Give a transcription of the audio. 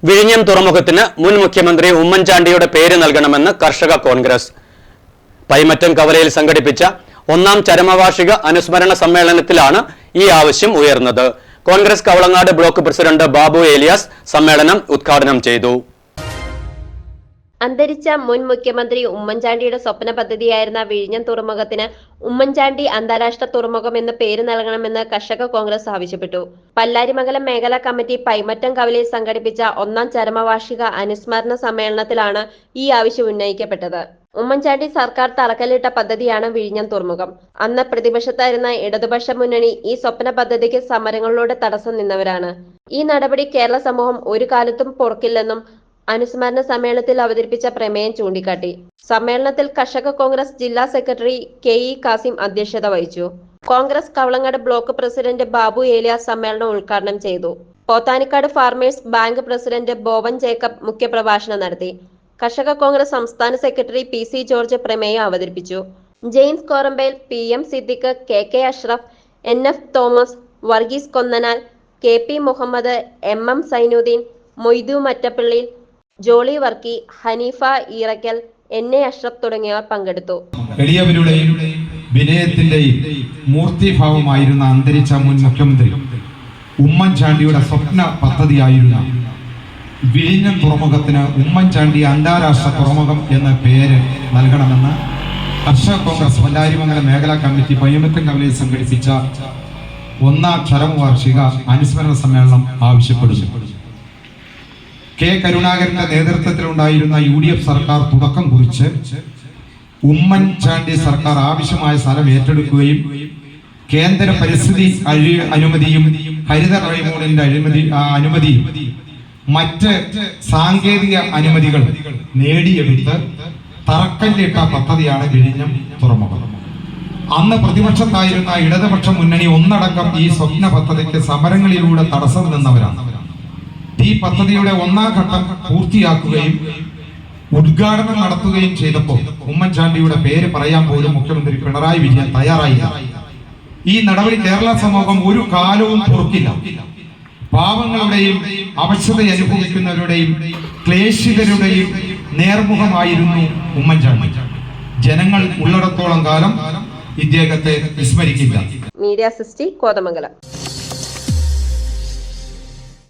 വിഴിഞ്ഞം തുറമുഖത്തിന് മുൻ മുഖ്യമന്ത്രി ഉമ്മൻചാണ്ടിയുടെ പേര് നൽകണമെന്ന് കർഷക കോൺഗ്രസ്. പൈമറ്റം കവലയിൽ സംഘടിപ്പിച്ച ഒന്നാം ചരമവാർഷിക അനുസ്മരണ സമ്മേളനത്തിലാണ് ഈ ആവശ്യം ഉയർന്നത്. കോൺഗ്രസ് കവളങ്ങാട് ബ്ലോക്ക് പ്രസിഡന്റ് ബാബു ഏലിയാസ് സമ്മേളനം ഉദ്ഘാടനം ചെയ്തു. അന്തരിച്ച മുൻ മുഖ്യമന്ത്രി ഉമ്മൻചാണ്ടിയുടെ സ്വപ്ന പദ്ധതിയായിരുന്ന വിഴിഞ്ഞം തുറമുഖത്തിന് ഉമ്മൻചാണ്ടി അന്താരാഷ്ട്ര തുറമുഖം എന്ന് പേര് നൽകണമെന്ന് കർഷക കോൺഗ്രസ് ആവശ്യപ്പെട്ടു. പല്ലാരിമംഗലം മേഖലാ കമ്മിറ്റി പൈമറ്റം കവലയിൽ സംഘടിപ്പിച്ച ഒന്നാം ചരമവാർഷിക അനുസ്മരണ സമ്മേളനത്തിലാണ് ഈ ആവശ്യം ഉന്നയിക്കപ്പെട്ടത്. ഉമ്മൻചാണ്ടി സർക്കാർ തറക്കല്ലിട്ട പദ്ധതിയാണ് വിഴിഞ്ഞം തുറമുഖം. അന്ന് പ്രതിപക്ഷത്തായിരുന്ന ഇടതുപക്ഷ മുന്നണി ഈ സ്വപ്ന പദ്ധതിക്ക് സമരങ്ങളിലൂടെ തടസ്സം നിന്നവരാണ്. ഈ നടപടി കേരള സമൂഹം ഒരു കാലത്തും പൊറുക്കില്ലെന്നും അനുസ്മരണ സമ്മേളനത്തിൽ അവതരിപ്പിച്ച പ്രമേയം ചൂണ്ടിക്കാട്ടി. സമ്മേളനത്തിൽ കർഷക കോൺഗ്രസ് ജില്ലാ സെക്രട്ടറി കെ.ഇ. കാസിം അധ്യക്ഷത വഹിച്ചു. കോൺഗ്രസ് കവളങ്ങാട് ബ്ലോക്ക് പ്രസിഡന്റ് ബാബു ഏലിയാസ് സമ്മേളനം ഉദ്ഘാടനം ചെയ്തു. Pothanicad farmers bank president Bovan Jacob മുഖ്യപ്രഭാഷണം നടത്തി. കർഷക കോൺഗ്രസ് സംസ്ഥാന സെക്രട്ടറി പി.സി. ജോർജ് പ്രമേയം അവതരിപ്പിച്ചു. ജെയിംസ് കോറമ്പേൽ, പി.എം. സിദ്ദിഖ്, കെ.കെ. അഷ്റഫ്, എൻ.എഫ്. തോമസ്, വർഗീസ് കൊന്നനാൽ, കെ.പി. മുഹമ്മദ്, എം.എം. സൈനുദ്ദീൻ, മൊയ്തു മറ്റപ്പള്ളി, ജോളി വർക്കി, ഹനീഫ ഈറക്കൽ, എൻ.എ. അഷ്റഫ് തുടങ്ങിയവർ പങ്കെടുത്തു. എളിയവരുടെയും വിനയത്തിന്റെയും മൂർത്തിഭാവമായിരുന്ന അന്തരിച്ച മുൻ മുഖ്യമന്ത്രി ഉമ്മൻചാണ്ടിയുടെ സ്വപ്ന പദ്ധതിയായിരുന്ന വിഴിഞ്ഞം തുറമുഖത്തിന് ഉമ്മൻചാണ്ടി അന്താരാഷ്ട്ര തുറമുഖം എന്ന പേര് നൽകണമെന്ന് കർഷക കോൺഗ്രസ് പല്ലാരിമംഗലം മേഖലാ കമ്മിറ്റി പയ്യമറ്റം കവലയിൽ സംഘടിപ്പിച്ച ഒന്നാം ചരമവാർഷിക അനുസ്മരണ സമ്മേളനം ആവശ്യപ്പെടുന്നു. കെ കരുണാകരന്റെ നേതൃത്വത്തിലുണ്ടായിരുന്ന UDF സർക്കാർ തുടക്കം കുറിച്ച് ഉമ്മൻചാണ്ടി സർക്കാർ ആവശ്യമായ സ്ഥലം ഏറ്റെടുക്കുകയും കേന്ദ്ര പരിസ്ഥിതി അനുമതിയും ഹരിത ട്രൈബ്യൂണലിന്റെ അനുമതിയും മറ്റ് സാങ്കേതിക അനുമതികൾ നേടിയെടുത്ത് തറക്കല്ലിട്ട പദ്ധതിയാണ് വിഴിഞ്ഞം തുറമുഖം. അന്ന് പ്രതിപക്ഷത്തായിരുന്ന ഇടതുപക്ഷ മുന്നണി ഒന്നടങ്കം ഈ സ്വപ്ന പദ്ധതിക്ക് സമരങ്ങളിലൂടെ തടസ്സം നിന്നവരാണ്. ഈ പദ്ധതിയുടെ ഒന്നാം ഘട്ടം പൂർത്തിയാക്കുകയും ഉദ്ഘാടനം നടത്തുകയും ചെയ്തപ്പോൾ ഉമ്മൻചാണ്ടിയുടെ പേര് പറയാൻ പോലും മുഖ്യമന്ത്രി പിണറായി വിജയൻ തയ്യാറായില്ല. ഈ നടപടി കേരള സമൂഹം ഒരു കാലവും പൊറുക്കില്ല. പാവങ്ങളുടെയും അവശത അനുഭവിക്കുന്നവരുടെയും ക്ലേശിതരുടെയും നേർമുഖമായിരുന്നു ഉമ്മൻചാണ്ടി. ജനങ്ങൾ ഉള്ളിടത്തോളം കാലം ഇദ്ദേഹത്തെ വിസ്മരിക്കില്ല. Media sixty Kothamangalam.